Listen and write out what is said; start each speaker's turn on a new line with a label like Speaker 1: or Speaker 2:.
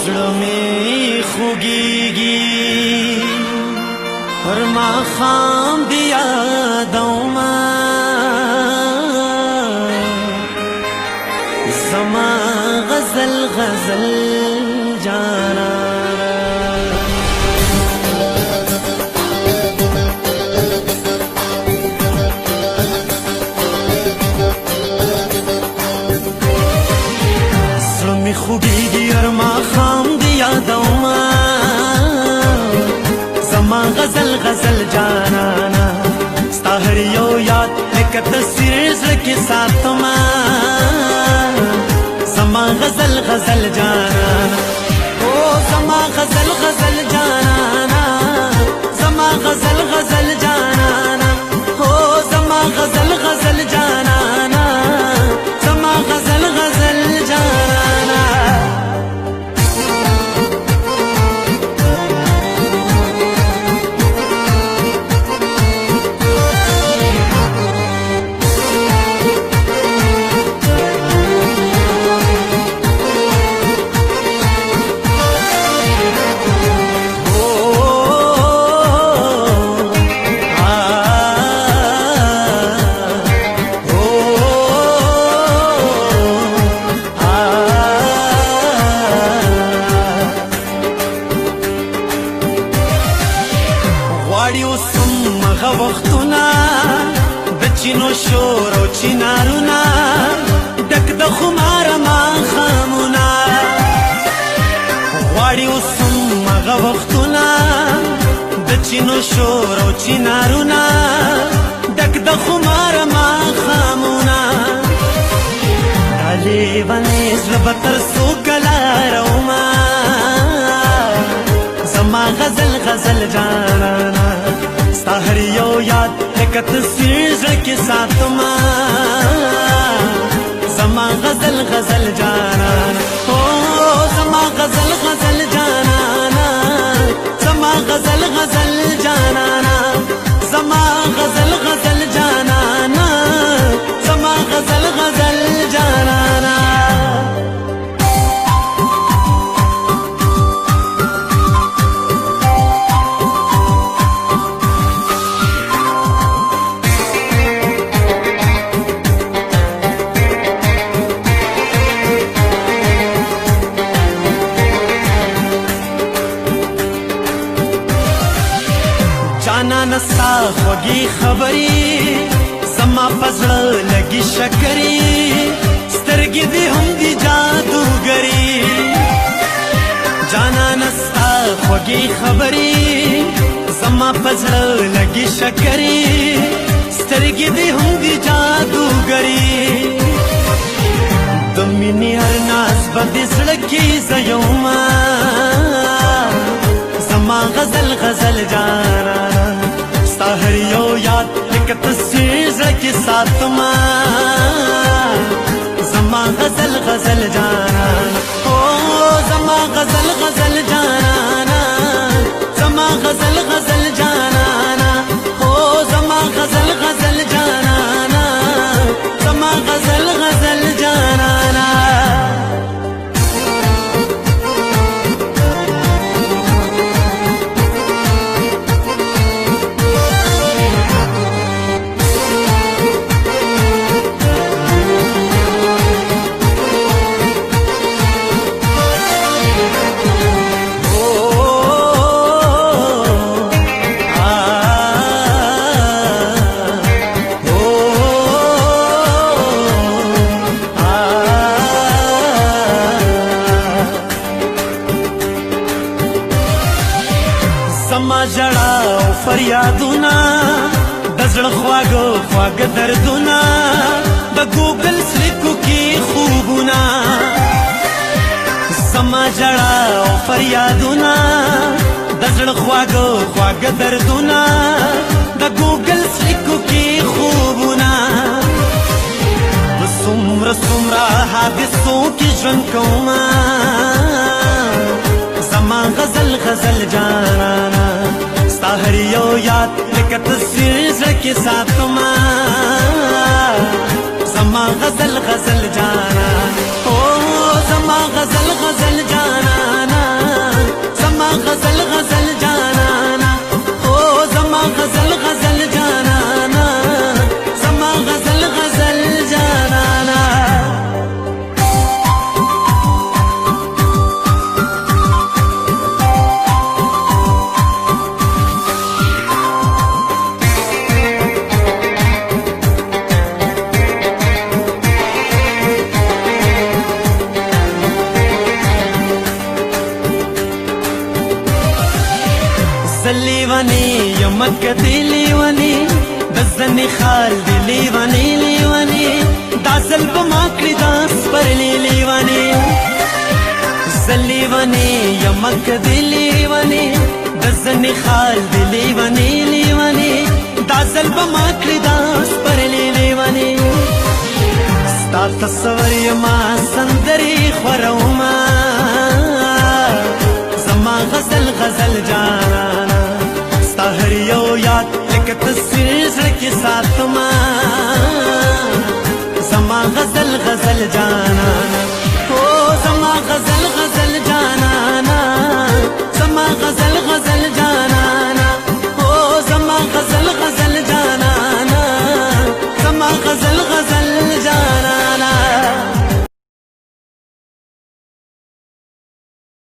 Speaker 1: زړه مې خوږېږي پر ماښام د یادومه زما غزل غزل جانانه خوږېږي هر ماښام د یادومه زما غزل غزل جانانه ستا هر یو یاد لکه تصویر زړه کې ساتمه زما غزل غزل جانانه او زما غزل غزل جانانه زما غزل غزل جانانه او زما غزل غزل جانانه زما غزل غزل جانانه وختونه د چینو شور او چینارونه ډک د خمار ماښامونه غواړي اوس همغه وختونه د چینو شور او چینارونه ډک د خمار ماښامونه دا لیونی زړه به تر څو کله رومه زما غزل غزل جانانه ستا هر یو یاد لکه تصویر زړه کې ساتمه زما غزل غزل جانانه او زما غزل غزل جانانه زما غزل غزل جانانه زما غزل غزل جانانه زما غزل غزل جانانه جانانه ستا خوږې خبرې زما په زړه لګي شکرې سترګې دې هم دي جادوګرې جانانه ستا خوږې خبرې زما په زړه لګي شکرې سترګې دې هم دي جادوګرې د مینې هر ناز به دې زړه کې زه یومه زما غزل غزل جانانه ستا هر یو یاد لکه تصویر زړه کې ساتمه زما غزل غزل جانانه او زما غزل غزل جانانه زما غزل غزل جانانه او زما غزل غزل جانانه زما غزل غزل جانانه زما ژړا او فریادونه د زړه خواږه خواږه دردونه د ګوګل سلیکو کې خوبونه زما ژړا او فریادونه د زړه خواږه خواږه دردونه د ګوګل سلیکو کې خوبونه په څومره څومره حادثو کې ژوند کومه زما غزل غزل جانانه ستا هر یو یاد لکه تصویر زړه کې ساتمه زما غزل غزل جانانه او زما غزل غزل جانانه غزل غزل جانانا او زما غزل غزل جانانا زما غزل غزل جانانا لیوانی یمک دی لیوانی دزنی خال دی لیوانی لیوانی دا زلب ماکڑی داس پر لیوانی زلیوانی یمک دی لیوانی دزنی خال دی لیوانی لیوانی دا زلب ماکڑی داس پر لیوانی ستا تصور یما سندری خوروما زما غزل غزل جانانا هر یو یاد لکه تصویر زړه کې ساتما زما غزل غزل جانا